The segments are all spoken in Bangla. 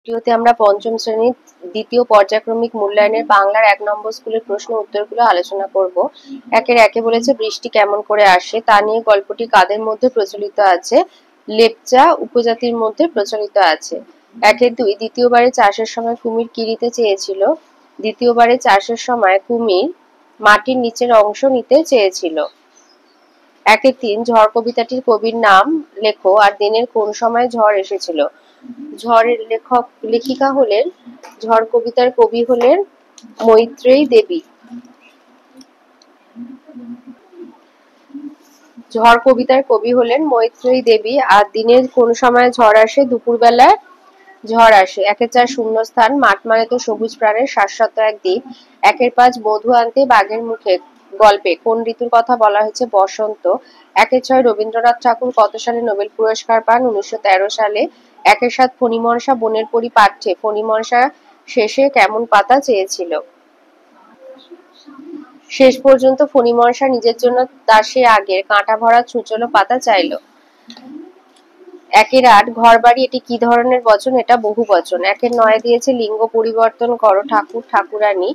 ভিডিওতে আমরা পঞ্চম শ্রেণীর দ্বিতীয় পর্যায়ক্রমিক মূল্যায়নের বাংলার ১ নম্বর স্কুলের প্রশ্ন উত্তরগুলো আলোচনা করব। একের একে বলেছে বৃষ্টি কেমন করে আসে, তা নিয়ে গল্পটি কাদের মধ্যে প্রচলিত আছে? লেপচা উপজাতির মধ্যে প্রচলিত আছে। একের দুই, দ্বিতীয়বারে চাষের সময় কুমির কি নিতে চেয়েছিল? দ্বিতীয়বারে চাষের সময় কুমির মাটির নিচের অংশ নিতে চেয়েছিল। একের তিন, ঝড় কবিতাটির কবির নাম লেখো আর দিনের কোন সময় ঝড় এসেছিল? ঝড়ের লেখিকা হলেন, ঝড় কবিতার কবি হলেন মৈত্রেয়ী দেবী। ঝড় কবিতার কবি হলেন মৈত্রেয়ী দেবী। আর দিনের কোন সময় ঝড় আসে? দুপুরবেলায় ঝড় আসে। একের চার, শূন্যস্থান, মাঠ মানে তো সবুজ প্রাণের শাশ্বত এক দ্বীপ। একের পাঁচ, মধু আনতে বাঘের মুখে গল্পে কোন ঋতুর কথা বলা হয়েছে? বসন্ত। একের ছয়, রবীন্দ্রনাথ ঠাকুর কত সালে নোবেল পুরস্কার পান? ১৯১৩ সালে। একের সাত, ফণিমনসা বনের পরি পাঠ্যে ফণিমনসা শেষে কেমন পাতা চেয়েছিল? শেষ পর্যন্ত ফণিমনসা নিজের জন্য তার সে আগের কাঁটা ভরা ছুঁচলো পাতা চাইল। একের আট, ঘর বাড়ি এটি কি ধরনের বচন? এটা বহু বচন। একের নয় দিয়েছে লিঙ্গ পরিবর্তন করো ঠাকুর ঠাকুরানী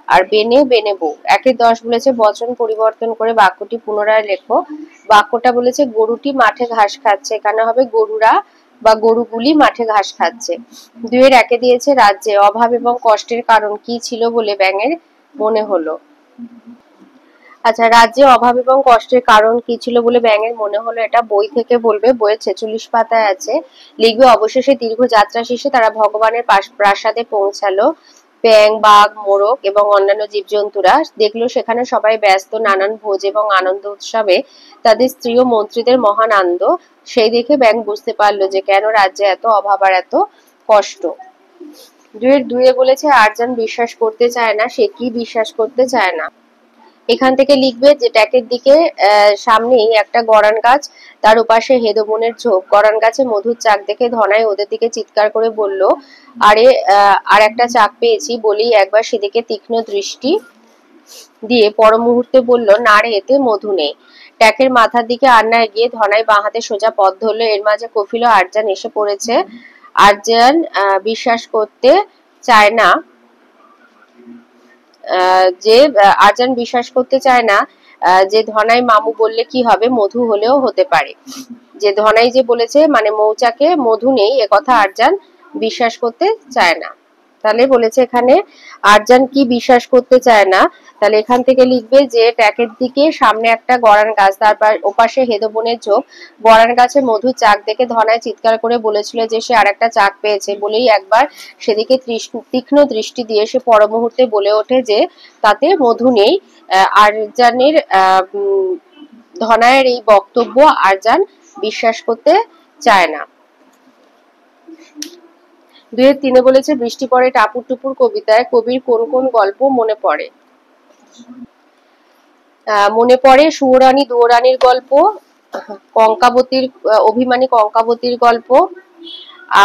আর বেনে বেনে বউ। একের ১০ বলেছে বচন পরিবর্তন করে বাক্যটি পুনরায় লেখো। বাক্যটা বলেছে গরুটি মাঠে ঘাস খাচ্ছে, এখানে হবে গরুরা বা গরুগুলি মাঠে ঘাস খাচ্ছে। ২ এর একে দিয়েছে রাজ্যে অভাব এবং কষ্টের কারণ কি ছিল বলে ব্যাঙের মনে হলো। আচ্ছা, রাজ্যে অভাব এবং কষ্টের কারণ কি ছিল বলে ব্যাঙের মনে হলো, এটা বই থেকে বলবে, বইয়ের ৪৬ পাতায় আছে। লিখবে অবশেষে দীর্ঘ যাত্রা শেষে তারা ভগবানের প্রাসাদে পৌঁছালো। ব্যাঙ, বাঘ, মোরগ এবং অন্যান্য জীবজন্তুরা দেখলো সেখানে সবাই ব্যস্ত নানান ভোজ এবং আনন্দ উৎসবে, তাদের স্ত্রী ও মন্ত্রীদের মহান আনন্দ। সেই দেখে ব্যাঙ বুঝতে পারলো যে কেন রাজ্যে এত অভাব আর এত কষ্ট। ২ বলেছে আরজান বিশ্বাস করতে চায় না, সে কি বিশ্বাস করতে চায় না? এখান থেকে লিখবে যে ট্যাকের দিকে সামনেই একটা গরান গাছ, তার ওপাশে হেদবনের ঝোপ। গরান গাছে মধুর চাক দেখে ধনাই ওদের দিকে চিৎকার করে বলল, আরে আর একটা চাক পেয়েছি, বলেই একবার সেদিকে তীক্ষ্ণ দৃষ্টি দিয়ে পর মুহূর্তে বলল, না রে, এতে মধু নেই। ট্যাকের মাথার দিকে আন্না এগিয়ে ধনাই বাঁ হাতে সোজা পথ ধরলো। এর মাঝে কফিল আরজান এসে পড়েছে। আরজান বিশ্বাস করতে চায় না আরজান বিশ্বাস করতে চায় না যে ধনাই মামু বললে কি হবে, মধু হলেও হতে পারে। যে ধনাই যে বলেছে মানে মৌচাকে মধু নেই, একথা আরজান বিশ্বাস করতে চায় না। তাহলে বলেছে এখানে আরজান কি বিশ্বাস করতে চায় না, তাহলে এখান থেকে লিখবে যে ট্যাকের দিকে সামনে একটা গরান গাছ, তারপর ওপাশে হেদবনের ঝোপ। গরান গাছে মধুর চাক দেখে ধনাই চিৎকার করে বলেছিল যে সে আর একটা চাক পেয়েছে, বলেই একবার সেদিকে তীক্ষ্ণ দৃষ্টি দিয়ে সে পর মুহূর্তে বলে ওঠে যে তাতে মধু নেই। আরজানের ধনাইয়ের এই বক্তব্য আরজান বিশ্বাস করতে চায় না। ২-৩ বলেছে বৃষ্টি পড়ে টাপুর টুপুর কবিতায় কবির কোন কোন গল্প মনে পড়ে? মনে পড়ে সুয়োরানী দুয়োরানীর গল্প, কঙ্কাবতীর অভিমানী কঙ্কাবতীর গল্প,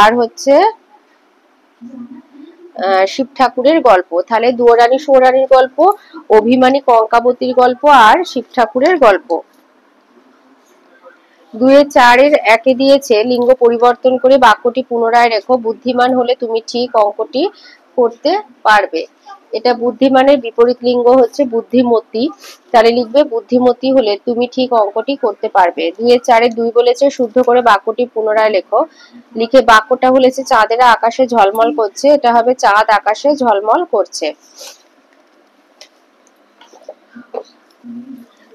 আর হচ্ছে শিব ঠাকুরের গল্প। তাহলে দুয়োরানী সুয়োরানীর গল্প, অভিমানী কঙ্কাবতীর গল্প আর শিব ঠাকুরের গল্প। ২-৪ একে দিয়েছে লিঙ্গ পরিবর্তন করে বাক্যটি পুনরায় লেখো। বুদ্ধিমান হলে তুমি ঠিক অঙ্কটি করতে পারবে। এটা বুদ্ধিমানের বিপরীত লিঙ্গ হচ্ছে বুদ্ধিমতী, তাহলে লিখবে বুদ্ধিমতী হলে তুমি ঠিক অঙ্কটি করতে পারবে। ২-৪ বলেছে শুদ্ধ করে বাক্যটি পুনরায় লেখো। লিখে বাক্যটা বলেছে চাঁদেরা আকাশে ঝলমল করছে, এটা হবে চাঁদ আকাশে ঝলমল করছে।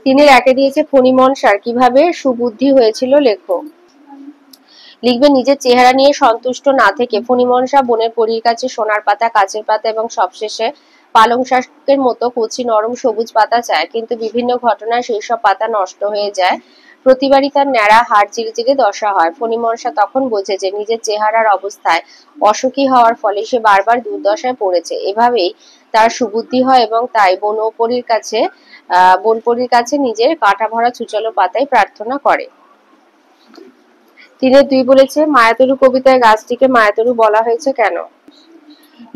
৩-এর একে দিয়েছে ফণিমনসার কিভাবে সুবুদ্ধি হয়েছিল লেখো। লিখবে নিজের চেহারা নিয়ে সন্তুষ্ট না থেকে ফণিমনসা বনের পরীর কাছে সোনার পাতা, কাচের পাতা এবং সবশেষে পালং শাকের মতো কচি নরম সবুজ পাতা চায়, কিন্তু বিভিন্ন ঘটনায় সেই সব পাতা নষ্ট হয়ে যায়। প্রতিবারই তার ন্যাড়া হাড় চিরচিরে দশা হয়। ফণিমনসা তখন বোঝে যে নিজের চেহারার অবস্থায় অসুখী হওয়ার ফলে সে বারবার দুর্দশায় পড়েছে। এভাবেই তার সুবুদ্ধি হয় এবং তাই বনপরীর কাছে নিজের কাঁটা ভরা ছুচালো পাতায় প্রার্থনা করে। ৩-২ বলেছে মায়াতরু কবিতায় গাছটিকে মায়াতরু বলা হয়েছে কেন?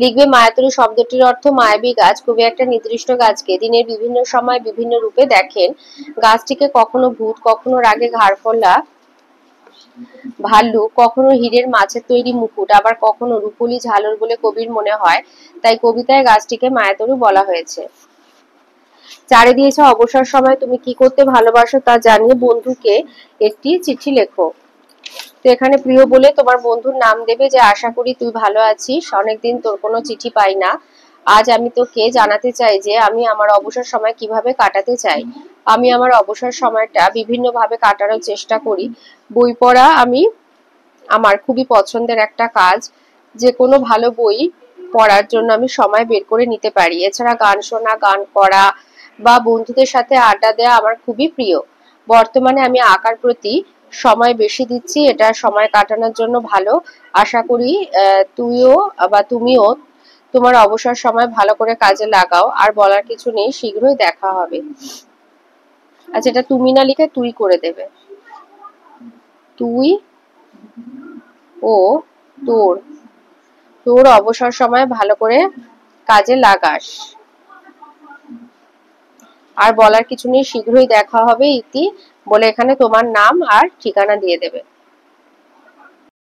লিখবে মায়াতরু শব্দটির অর্থ মায়াবী গাছ। কবি একটা নির্দিষ্ট গাছকে দিনের বিভিন্ন সময় বিভিন্ন রূপে দেখেন। গাছটিকে কখনো ভূত, কখনো রাগে ঘাড় ফোলা ভাল্লুক কখনো হীরের মাছের তৈরি মুকুট, আবার কখনো রূপোলি ঝালর বলে কবির মনে হয়, তাই কবিতায় গাছটিকে মায়াতরু বলা হয়েছে। 4 দিয়েছে অবসর সময় তুমি কি করতে ভালোবাসো তা জানিয়ে বন্ধুকে একটি চিঠি লেখো। তো এখানে প্রিয় বলে তোমার বন্ধুর নাম দেবে, যে আশা করি তুই ভালো আছিস, অনেকদিন তোর কোনো চিঠি পাই না। আজ আমি তোকে জানাতে চাই যে আমি আমার অবসর সময় কিভাবে কাটাতে চাই। আমি আমার অবসর সময়টা বিভিন্ন ভাবে কাটানোর চেষ্টা করি। বই পড়া আমি আমার খুবই পছন্দের একটা কাজ। যে কোনো ভালো বই পড়ার জন্য আমি সময় বের করে নিতে পারি। এছাড়া গান শোনা, গান করা বা বন্ধুদের সাথে আড্ডা দেওয়া আমার খুবই প্রিয়। বর্তমানে আমি আঁকার প্রতি সময় বেশি দিচ্ছি, এটা সময় কাটানোর জন্য ভালো। আশা করি তুইও বা তুমিও তোমার অবসর সময় ভালো করে কাজে লাগাও। আর বলার কিছু নেই, শীঘ্রই দেখা হবে। আচ্ছা, এটা তুমি না লিখে তুই করে দেবে। তুই ও তোর তোর অবসর সময় ভালো করে কাজে লাগাস। আর বলার কিছু নেই, শীঘ্রই দেখা হবে ইতি বলে এখানে তোমার নাম আর ঠিকানা দিয়ে দেবে।